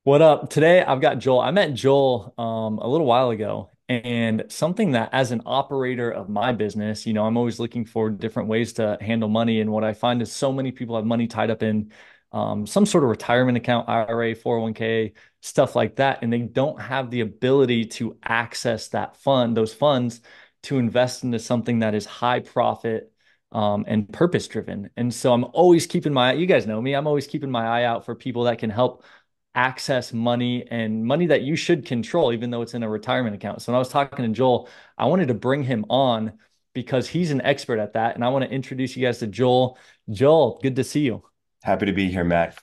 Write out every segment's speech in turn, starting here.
What up? Today I've got Joel. I met Joel a little while ago, and something that as an operator of my business, I'm always looking for different ways to handle money. And what I find is so many people have money tied up in some sort of retirement account, IRA, 401k, stuff like that, and they don't have the ability to access those funds to invest into something that is high profit and purpose driven. And so I'm always keeping you guys know me, I'm always keeping my eye out for people that can help access money and money that you should control, even though it's in a retirement account. So when I was talking to Joel, I wanted to bring him on because he's an expert at that. And I want to introduce you guys to Joel. Joel, good to see you. Happy to be here, Matt.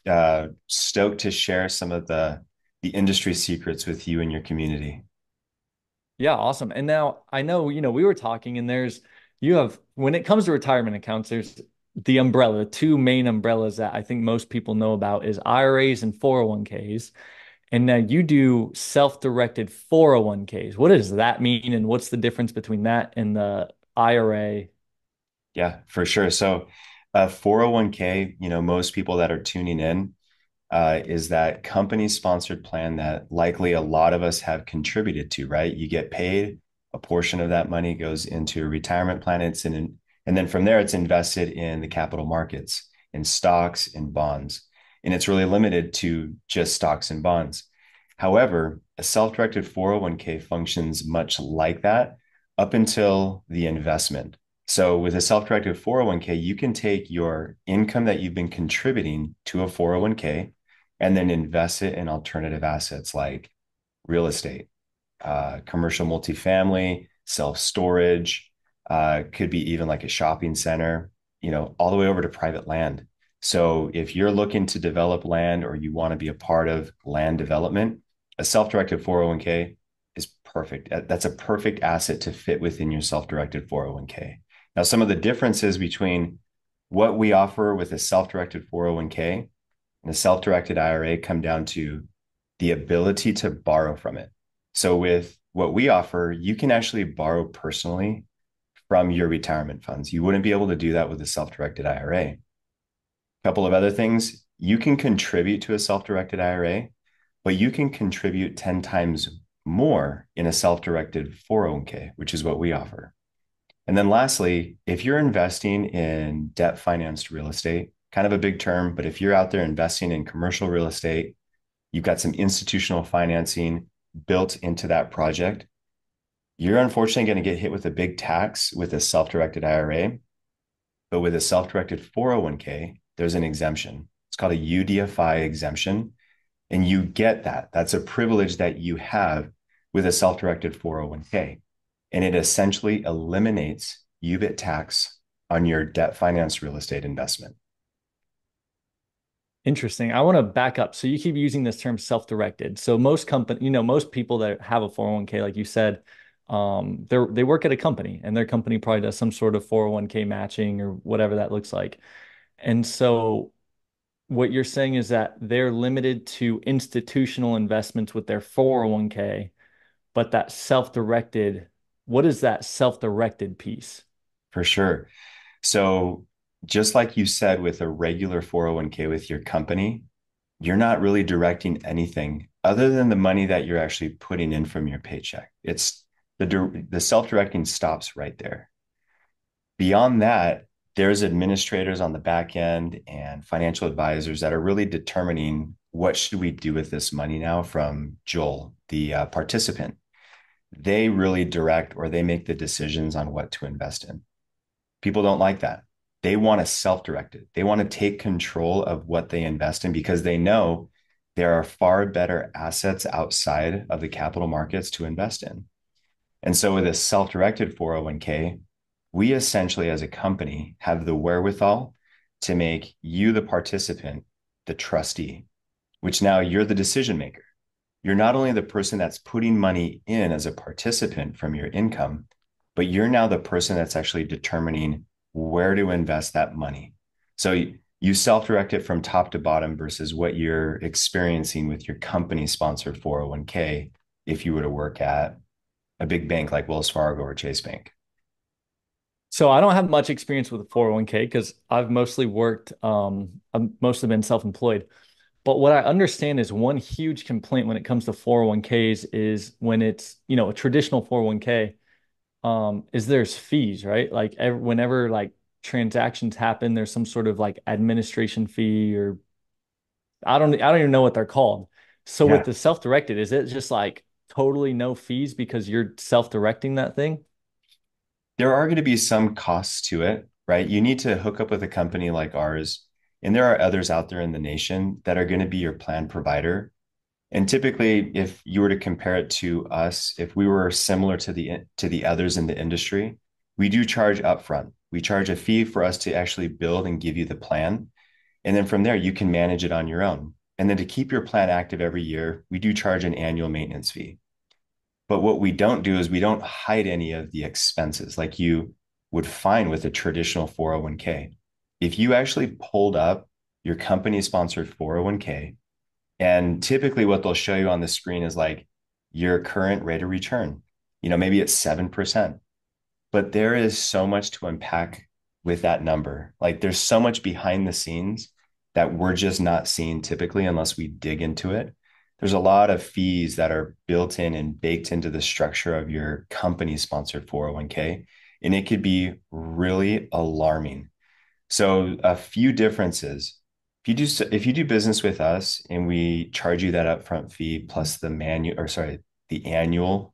Stoked to share some of the industry secrets with you and your community. Yeah, awesome. And now I know, we were talking and when it comes to retirement accounts, there's the two main umbrellas that I think most people know about is IRAs and 401ks. And now you do self-directed 401ks. What does that mean? And what's the difference between that and the IRA? Yeah, for sure. So, 401k, most people that are tuning in, is that company sponsored plan that likely a lot of us have contributed to, right? You get paid, a portion of that money goes into a retirement plan. And then from there, it's invested in the capital markets, in stocks and bonds. And it's really limited to just stocks and bonds. However, a self-directed 401k functions much like that up until the investment. So with a self-directed 401k, you can take your income that you've been contributing to a 401k and then invest it in alternative assets like real estate, commercial multifamily, self-storage, could be even like a shopping center, all the way over to private land. So if you're looking to develop land or you want to be a part of land development, a self-directed 401k is perfect. That's a perfect asset to fit within your self-directed 401k. Now, some of the differences between what we offer with a self-directed 401k and a self-directed IRA come down to the ability to borrow from it. So with what we offer, you can actually borrow personally from your retirement funds. You wouldn't be able to do that with a self-directed IRA. A couple of other things, you can contribute to a self-directed IRA, but you can contribute 10 times more in a self-directed 401k, which is what we offer. And then lastly, if you're investing in debt financed real estate, kind of a big term, but if you're out there investing in commercial real estate, you've got some institutional financing built into that project, you're unfortunately going to get hit with a big tax with a self-directed IRA. But with a self-directed 401k, there's an exemption. It's called a UDFI exemption. And you get that. That's a privilege that you have with a self-directed 401k. And it essentially eliminates UBIT tax on your debt finance real estate investment. Interesting. I want to back up. So you keep using this term self-directed. So most people that have a 401k, like you said, they work at a company and their company probably does some sort of 401k matching or whatever that looks like. And so what you're saying is that they're limited to institutional investments with their 401k, but that self-directed, what is that self-directed piece? For sure. So just like you said with a regular 401k with your company, you're not really directing anything other than the money that you're actually putting in from your paycheck. It's the self-directing stops right there. Beyond that, there's administrators on the back end and financial advisors that are really determining what should we do with this money now from Joel, the participant. They really direct or they make the decisions on what to invest in. People don't like that. They want to self-direct it. They want to take control of what they invest in because they know there are far better assets outside of the capital markets to invest in. And so with a self-directed 401k, we essentially as a company have the wherewithal to make you the participant, the trustee, which now you're the decision maker. You're not only the person that's putting money in as a participant from your income, but you're now the person that's actually determining where to invest that money. So you self-direct it from top to bottom versus what you're experiencing with your company sponsored 401k if you were to work at a big bank like Wells Fargo or Chase Bank. So I don't have much experience with a 401k because I've mostly been self-employed. But what I understand is one huge complaint when it comes to 401ks is when it's, a traditional 401k, is there's fees, right? Like whenever like transactions happen, there's some sort of like administration fee or I don't even know what they're called. So with Yeah. the self-directed, is it just like totally no fees because you're self-directing that thing? There are going to be some costs to it, right? You need to hook up with a company like ours, and there are others out there in the nation that are going to be your plan provider. And typically, if you were to compare it to us, if we were similar to the others in the industry, we do charge upfront. We charge a fee for us to actually build and give you the plan. And then from there, you can manage it on your own. And then to keep your plan active every year, we do charge an annual maintenance fee. But what we don't do is we don't hide any of the expenses like you would find with a traditional 401k. If you actually pulled up your company sponsored 401k, and typically what they'll show you on the screen is like your current rate of return, maybe it's 7%, but there is so much to unpack with that number. Like there's so much behind the scenes that we're just not seeing typically unless we dig into it. There's a lot of fees that are built in and baked into the structure of your company sponsored 401k. And it could be really alarming. So a few differences. If you do business with us and we charge you that upfront fee plus the annual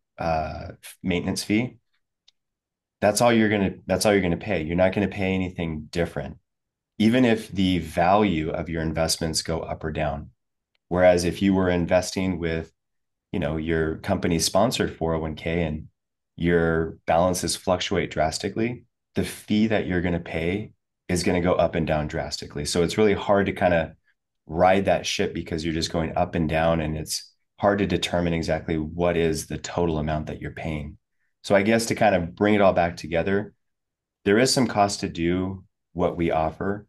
maintenance fee, that's all you're gonna pay. You're not gonna pay anything different, even if the value of your investments go up or down. Whereas if you were investing with, your company sponsored 401k and your balances fluctuate drastically, the fee that you're going to pay is going to go up and down drastically. So it's really hard to kind of ride that ship because you're just going up and down and it's hard to determine exactly what is the total amount that you're paying. So I guess to kind of bring it all back together, there is some cost to do what we offer,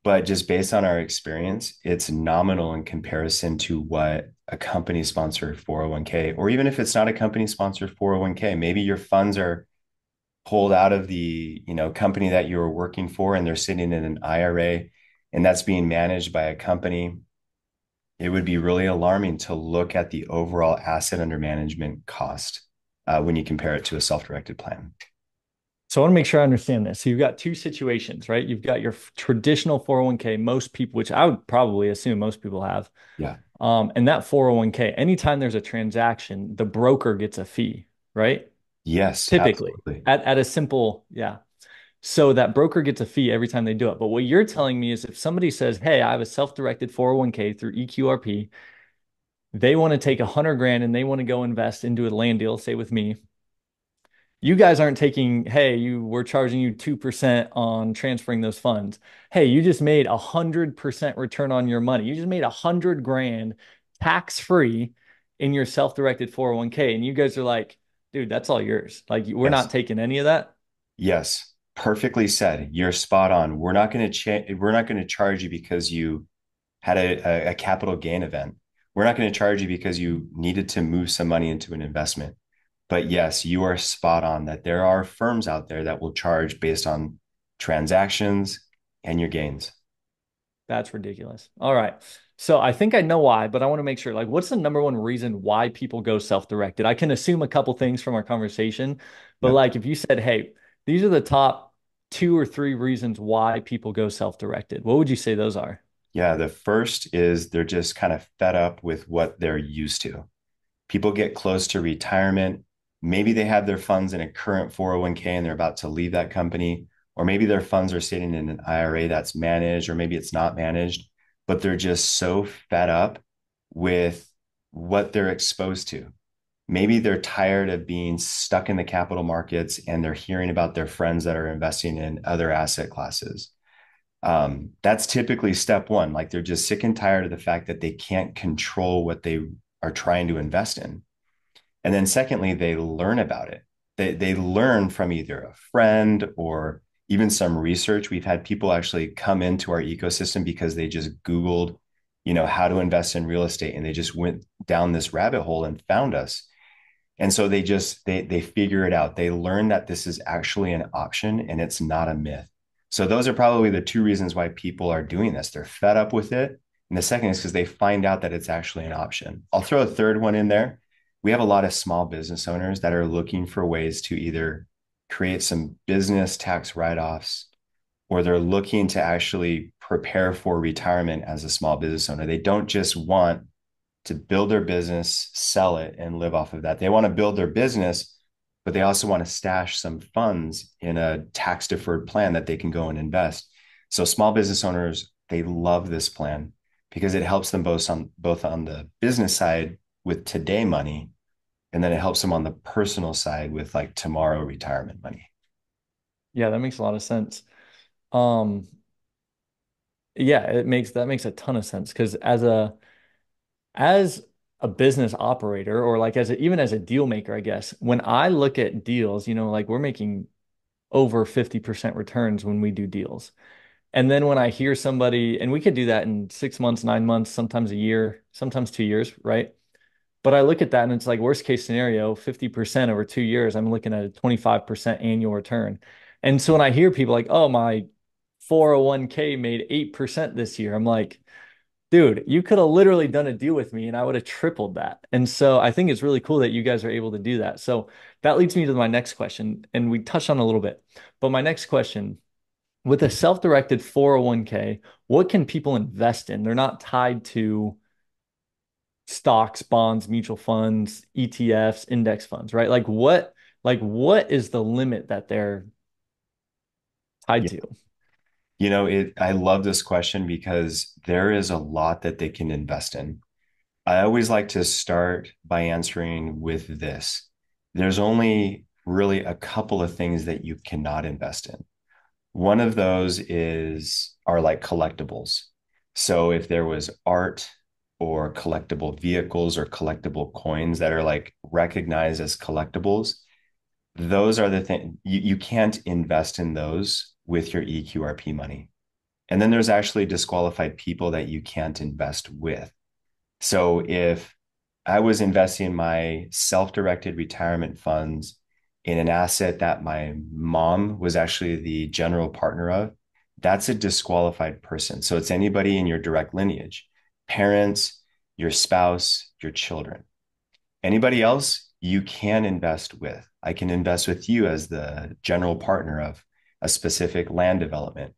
but just based on our experience, it's nominal in comparison to what a company sponsored 401k, or even if it's not a company sponsored 401k, maybe your funds are pulled out of the, company that you were working for and they're sitting in an IRA and that's being managed by a company. It would be really alarming to look at the overall asset under management cost when you compare it to a self-directed plan. So I want to make sure I understand this. So you've got two situations, right? You've got your traditional 401k, most people, which I would probably assume most people have. Yeah. And that 401k, anytime there's a transaction, the broker gets a fee, right? Yes, Typically, absolutely. at a simple, yeah. So that broker gets a fee every time they do it. But what you're telling me is if somebody says, "Hey, I have a self-directed 401k through EQRP, they want to take 100 grand and they want to go invest into a land deal, say with me, you guys aren't taking, hey, we're charging you 2% on transferring those funds. Hey, you just made 100% return on your money. You just made 100 grand tax free in your self-directed 401k. And you guys are like, dude, that's all yours. Like, we're Yes. not taking any of that. Yes, perfectly said. You're spot on. We're not going to charge you because you had a capital gain event. We're not going to charge you because you needed to move some money into an investment. But yes, you are spot on that there are firms out there that will charge based on transactions and your gains. That's ridiculous. All right. So I think I know why, but I want to make sure, like, what's the number one reason why people go self-directed? I can assume a couple things from our conversation, but Yep. like if you said, hey, these are the top two or three reasons why people go self-directed, what would you say those are? Yeah, the first is they're just kind of fed up with what they're used to. People get close to retirement. Maybe they have their funds in a current 401k and they're about to leave that company, or maybe their funds are sitting in an IRA that's managed, or maybe it's not managed, but they're just so fed up with what they're exposed to. Maybe they're tired of being stuck in the capital markets and they're hearing about their friends that are investing in other asset classes. That's typically step one. Like they're just sick and tired of the fact that they can't control what they are trying to invest in. And then secondly, they learn about it. They learn from either a friend or even some research. We've had people actually come into our ecosystem because they just Googled, how to invest in real estate and they just went down this rabbit hole and found us. And so they figure it out. They learn that this is actually an option and it's not a myth. So those are probably the two reasons why people are doing this. They're fed up with it And the second is because they find out that it's actually an option. I'll throw a third one in there. We have a lot of small business owners that are looking for ways to either create some business tax write-offs, or they're looking to actually prepare for retirement as a small business owner. They don't just want to build their business, sell it, and live off of that. They want to build their business, but they also want to stash some funds in a tax deferred plan that they can go and invest. So small business owners, they love this plan because it helps them both on the business side with today money, and then it helps them on the personal side with like tomorrow retirement money. Yeah, that makes a lot of sense. Um, yeah, that makes a ton of sense because as a business operator or like even as a deal maker, I guess, when I look at deals, like we're making over 50% returns when we do deals. And then when I hear somebody, and we could do that in 6 months, 9 months, sometimes a year, sometimes 2 years, right? But I look at that and it's like worst case scenario, 50% over 2 years, I'm looking at a 25% annual return. And so when I hear people like, oh, my 401k made 8% this year, I'm like, dude, you could have literally done a deal with me and I would have tripled that. And so I think it's really cool that you guys are able to do that. So that leads me to my next question. And we touched on it a little bit, but my next question with a self-directed 401k, what can people invest in? They're not tied to stocks, bonds, mutual funds, ETFs, index funds, right? Like what is the limit that they're tied Yeah. to? I love this question because there is a lot that they can invest in. I always like to start by answering with this. There's only really a couple of things that you cannot invest in. One of those are like collectibles. So if there was art or collectible vehicles or collectible coins that are like recognized as collectibles, those are the things you can't invest in those with your EQRP money. And then there's actually disqualified people that you can't invest with. So if I was investing my self-directed retirement funds in an asset that my mom was actually the general partner of, that's a disqualified person. So it's anybody in your direct lineage, parents, your spouse, your children. Anybody else you can invest with. I can invest with you as the general partner of a specific land development.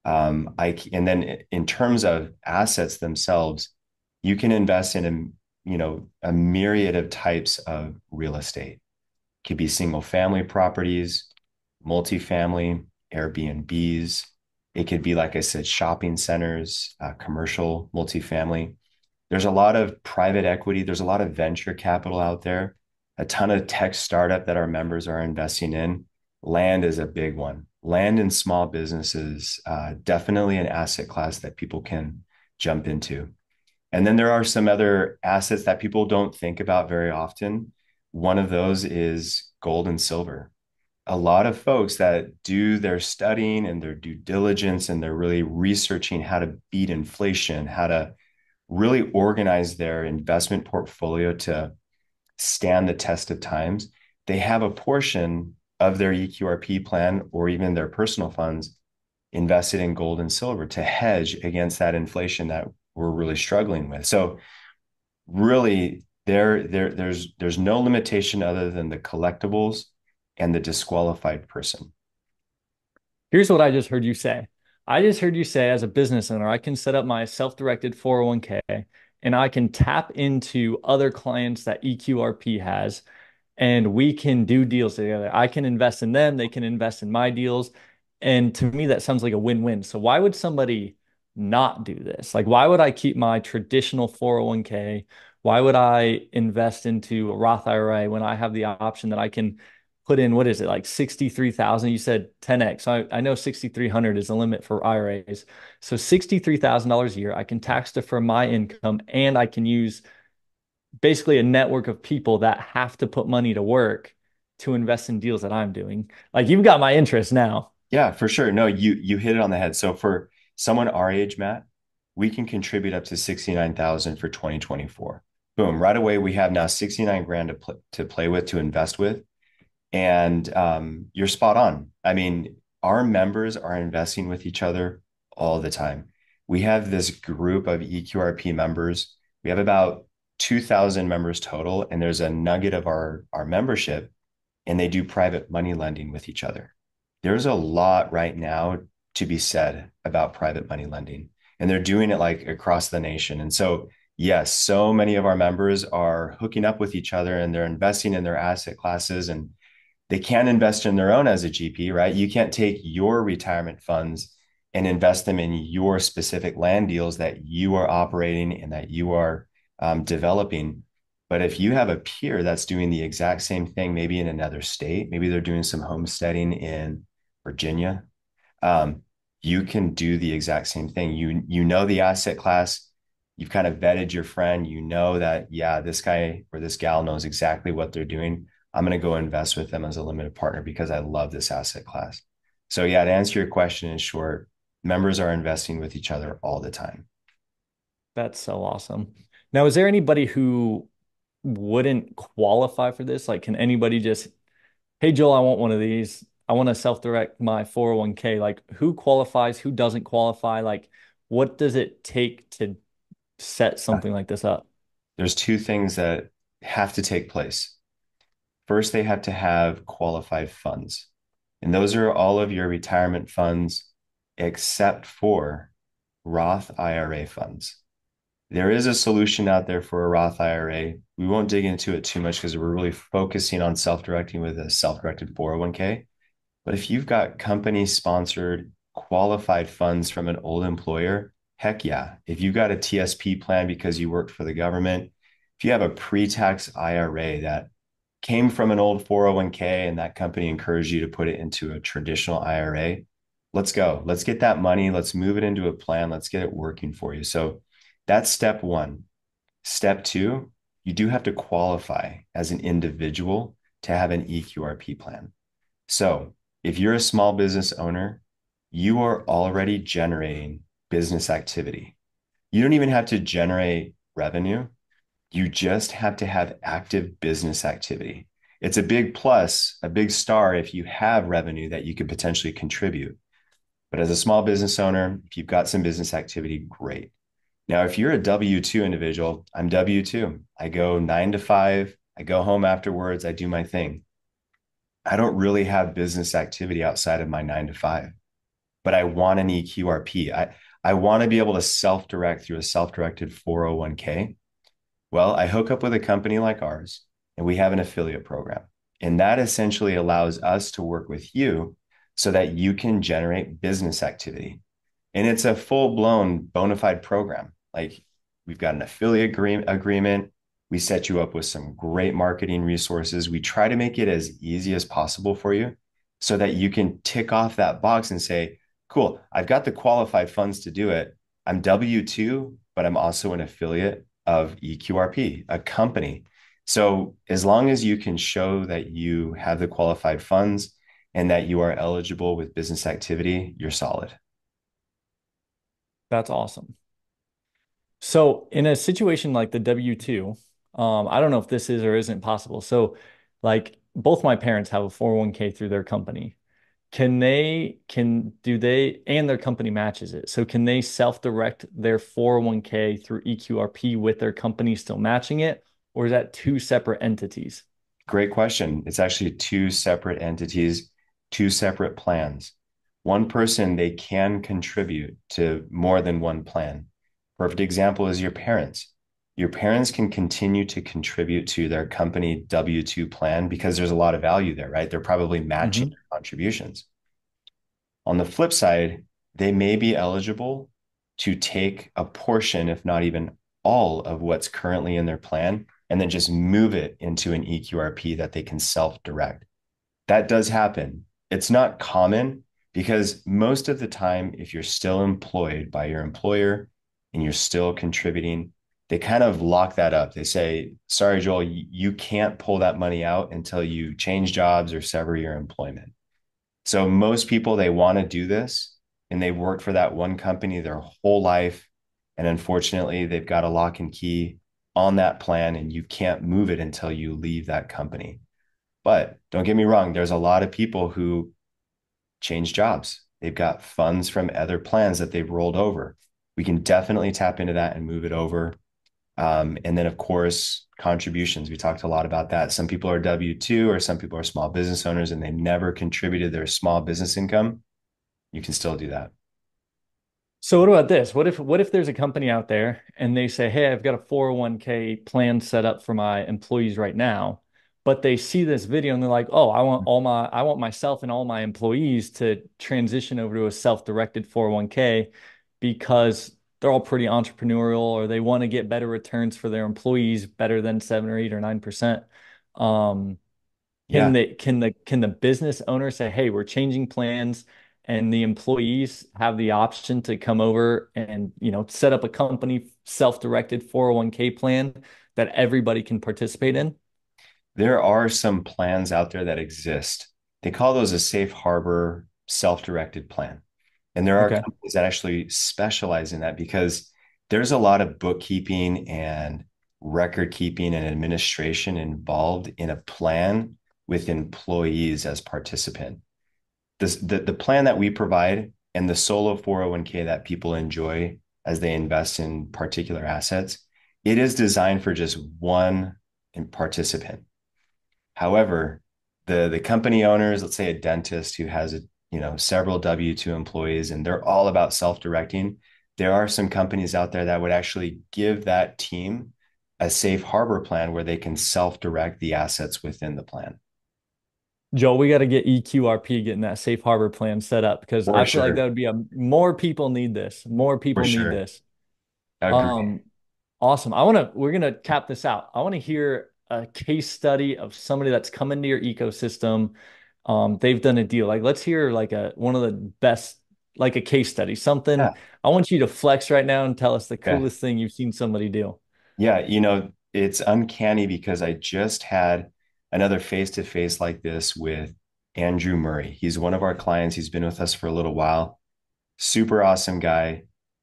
And then in terms of assets themselves, you can invest in a myriad of types of real estate. It could be single family properties, multifamily, Airbnbs. It could be, like I said, shopping centers, commercial, multifamily. There's a lot of private equity. There's a lot of venture capital out there, a ton of tech startup that our members are investing in. Land is a big one. Land and small businesses, definitely an asset class that people can jump into. And then there are some other assets that people don't think about very often. One of those is gold and silver. A lot of folks that do their studying and their due diligence and they're really researching how to beat inflation, how to really organize their investment portfolio to stand the test of times. They have a portion of their EQRP plan or even their personal funds invested in gold and silver to hedge against that inflation that we're really struggling with. So really there's no limitation other than the collectibles and the disqualified person. Here's what I just heard you say. I just heard you say, as a business owner, I can set up my self-directed 401k and I can tap into other clients that EQRP has and we can do deals together. I can invest in them, they can invest in my deals. And to me, that sounds like a win-win. So why would somebody not do this? Like, why would I keep my traditional 401k? Why would I invest into a Roth IRA when I have the option that I can put in, what is it, like 63,000? You said 10x. I know 6,300 is the limit for IRAs. So $63,000 a year, I can tax defer my income and I can use basically a network of people that have to put money to work to invest in deals that I'm doing. Like you've got my interest now. Yeah, for sure. No, you hit it on the head. So for someone our age, Matt, we can contribute up to 69,000 for 2024. Boom, right away we have now 69 grand to play with, to invest with. And you're spot on. I mean, our members are investing with each other all the time. we have this group of EQRP members. We have about 2,000 members total, and there's a nugget of our membership, and they do private money lending with each other. There's a lot right now to be said about private money lending, and they're doing it like across the nation. And so, yes, so many of our members are hooking up with each other and they're investing in their asset classes, and they can invest in their own as a GP, right? You can't take your retirement funds and invest them in your specific land deals that you are operating and that you are developing. But if you have a peer that's doing the exact same thing, maybe in another state, maybe they're doing some homesteading in Virginia, um, you can do the exact same thing. You know the asset class, you've kind of vetted your friend, you know that, yeah, this guy or this gal knows exactly what they're doing. I'm going to go invest with them as a limited partner because I love this asset class. So yeah, to answer your question in short, members are investing with each other all the time. That's so awesome. Now, is there anybody who wouldn't qualify for this? Like, can anybody just, hey, Joel, I want one of these. I want to self-direct my 401k. Like, who qualifies? Who doesn't qualify? Like, what does it take to set Yeah. something like this up? There's two things that have to take place. First, they have to have qualified funds. And those are all of your retirement funds except for Roth IRA funds. There is a solution out there for a Roth IRA. We won't dig into it too much because we're really focusing on self-directing with a self-directed 401k. But if you've got company sponsored qualified funds from an old employer, heck yeah. If you've got a TSP plan because you worked for the government, if you have a pre-tax IRA that came from an old 401k and that company encouraged you to put it into a traditional IRA, let's go. Let's get that money. Let's move it into a plan. Let's get it working for you. So that's step one. Step two, you do have to qualify as an individual to have an EQRP plan. So if you're a small business owner, you are already generating business activity. You don't even have to generate revenue. You just have to have active business activity. It's a big plus, a big star if you have revenue that you could potentially contribute. But as a small business owner, if you've got some business activity, great. Now, if you're a W 2 individual, I'm W 2. I go 9 to 5, I go home afterwards, I do my thing. I don't really have business activity outside of my 9 to 5, but I want an EQRP. I want to be able to self direct through a self directed 401k. Well, I hook up with a company like ours and we have an affiliate program. And that essentially allows us to work with you so that you can generate business activity. And it's a full blown bona fide program. Like we've got an agreement. We set you up with some great marketing resources. We try to make it as easy as possible for you so that you can tick off that box and say, cool, I've got the qualified funds to do it. I'm W 2, but I'm also an affiliate of EQRP, a company. So as long as you can show that you have the qualified funds and that you are eligible with business activity, you're solid. That's awesome. So in a situation like the W-2, I don't know if this is or isn't possible. So like both my parents have a 401k through their company. Do they, and their company matches it. So can they self-direct their 401k through EQRP with their company still matching it? Or is that two separate entities? Great question. It's actually two separate entities, two separate plans. One person, they can contribute to more than one plan. Perfect example is your parents. Your parents can continue to contribute to their company W 2 plan because there's a lot of value there, right? They're probably matching Hmm. their contributions. On the flip side, they may be eligible to take a portion, if not even all, of what's currently in their plan and then just move it into an EQRP that they can self direct. That does happen. It's not common because most of the time, if you're still employed by your employer and you're still contributing, they kind of lock that up. They say, sorry, Joel, you can't pull that money out until you change jobs or sever your employment. So most people, they want to do this and they've worked for that one company their whole life. And unfortunately, they've got a lock and key on that plan and you can't move it until you leave that company. But don't get me wrong, there's a lot of people who change jobs. They've got funds from other plans that they've rolled over. We can definitely tap into that and move it over. And then, of course, contributions. We talked a lot about that. Some people are W-2 or some people are small business owners and they never contributed their small business income. You can still do that. So what about this? What if there's a company out there and they say, "Hey, I've got a 401k plan set up for my employees right now," but they see this video and they're like, "Oh, I want myself and all my employees to transition over to a self-directed 401k because they're all pretty entrepreneurial or they want to get better returns for their employees, better than 7 or 8 or 9%." Um, Yeah. can the business owner say, "Hey, we're changing plans," and the employees have the option to come over and, set up a company self-directed 401k plan that everybody can participate in? There are some plans out there that exist. They call those a safe harbor self directed plan. And there are Okay. companies that actually specialize in that because there's a lot of bookkeeping and record keeping and administration involved in a plan with employees as participant. The plan that we provide and the solo 401k that people enjoy as they invest in particular assets, it is designed for just one participant. However, the company owners, let's say a dentist who has several W-2 employees and they're all about self-directing, there are some companies out there that would actually give that team a safe harbor plan where they can self-direct the assets within the plan. Joe, we got to get EQRP getting that safe harbor plan set up because For I feel like that sure. would be more people need this. More For people need sure. this. Agree. Um, Awesome. We're gonna cap this out. I want to hear a case study of somebody that's come into your ecosystem. They've done a deal. Like, let's hear like one of the best, like a case study, Yeah. something. I want you to flex right now and tell us the Okay. coolest thing you've seen somebody do. Yeah. It's uncanny because I just had another face-to-face like this with Andrew Murray. He's one of our clients. He's been with us for a little while. Super awesome guy.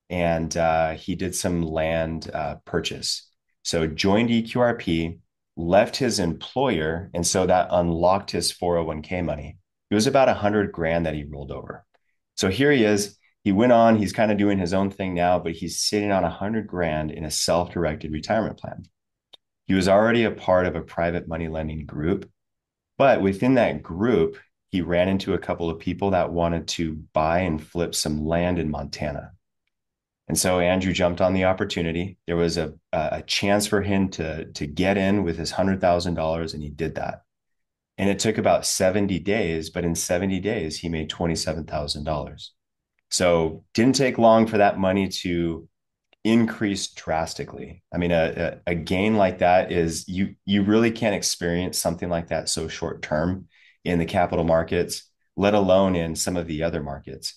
And he did some land purchase. So joined EQRP, left his employer. And so that unlocked his 401k money. It was about 100 grand that he rolled over. So here he is. He went on, he's kind of doing his own thing now, but he's sitting on 100 grand in a self directed retirement plan. He was already a part of a private money lending group, but within that group, he ran into a couple of people that wanted to buy and flip some land in Montana. And so Andrew jumped on the opportunity. There was a chance for him to get in with his $100,000, and he did that. And it took about 70 days, but in 70 days, he made $27,000. So didn't take long for that money to increase drastically. I mean, a gain like that is you really can't experience something like that so short term in the capital markets, let alone in some of the other markets.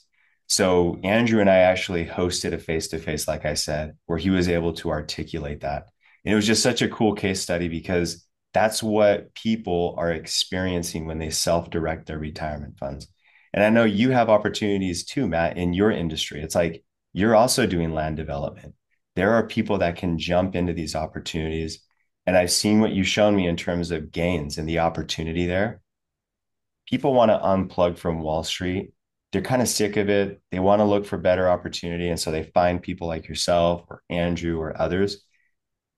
So Andrew and I actually hosted a face to face, like I said, where he was able to articulate that. And it was just such a cool case study because that's what people are experiencing when they self direct their retirement funds. And I know you have opportunities too, Matt, in your industry. It's like you're also doing land development. There are people that can jump into these opportunities. And I've seen what you've shown me in terms of gains and the opportunity there. People want to unplug from Wall Street. They're kind of sick of it. They want to look for better opportunity. And so they find people like yourself or Andrew or others,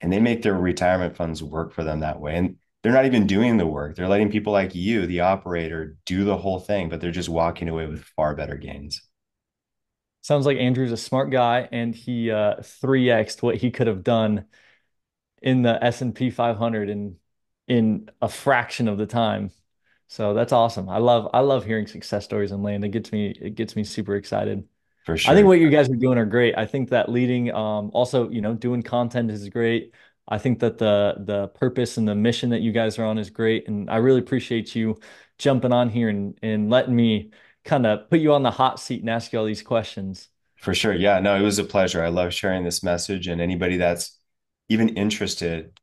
and they make their retirement funds work for them that way. And they're not even doing the work. They're letting people like you, the operator, do the whole thing, but they're just walking away with far better gains. Sounds like Andrew's a smart guy and he 3x'd what he could have done in the S&P 500 in a fraction of the time. So that's awesome. I love hearing success stories in land. It gets me super excited. For I think sure. what you guys are doing are great. I think that leading, also, doing content is great. I think that the purpose and the mission that you guys are on is great. And I really appreciate you jumping on here and letting me kind of put you on the hot seat and ask you all these questions. For sure. Yeah, no, it was a pleasure. I love sharing this message. And anybody that's even interested,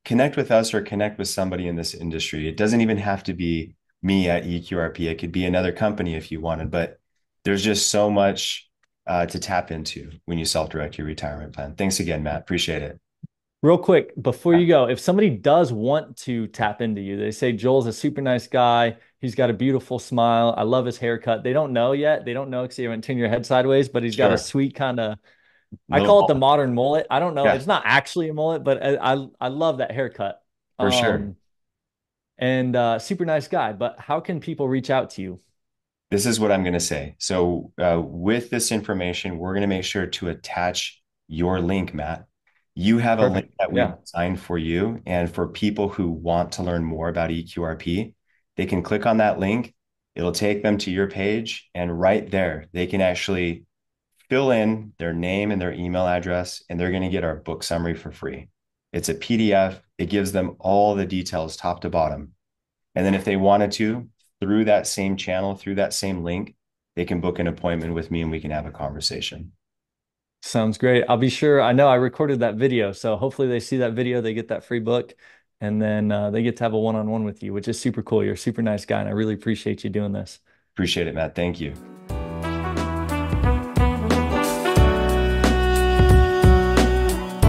connect with us or connect with somebody in this industry. It doesn't even have to be me at EQRP. It could be another company if you wanted, but there's just so much to tap into when you self direct your retirement plan. Thanks again, Matt. Appreciate it. Real quick, before you go, if somebody does want to tap into you, they say Joel's a super nice guy. He's got a beautiful smile. I love his haircut. They don't know yet. They don't know because you haven't turned your head sideways, but he's got a Sure. sweet kind of I little call it the ball. modern mullet. I don't know. Yeah, It's not actually a mullet, but I love that haircut. for sure. Um, and super nice guy. But how can people reach out to you? This is what I'm going to say. So, with this information, we're going to make sure to attach your link, Matt. You have a link Perfect. that we've Yeah. designed for you. And for people who want to learn more about EQRP, they can click on that link. It'll take them to your page. And right there, they can actually fill in their name and their email address, and they're going to get our book summary for free. It's a PDF, it gives them all the details, top to bottom. And then if they wanted to, through that same channel, through that same link, they can book an appointment with me and we can have a conversation. Sounds great. I'll be sure. I know I recorded that video, so hopefully they see that video, they get that free book, and then they get to have a one-on-one with you, which is super cool. You're a super nice guy, and I really appreciate you doing this. Appreciate it, Matt. Thank you.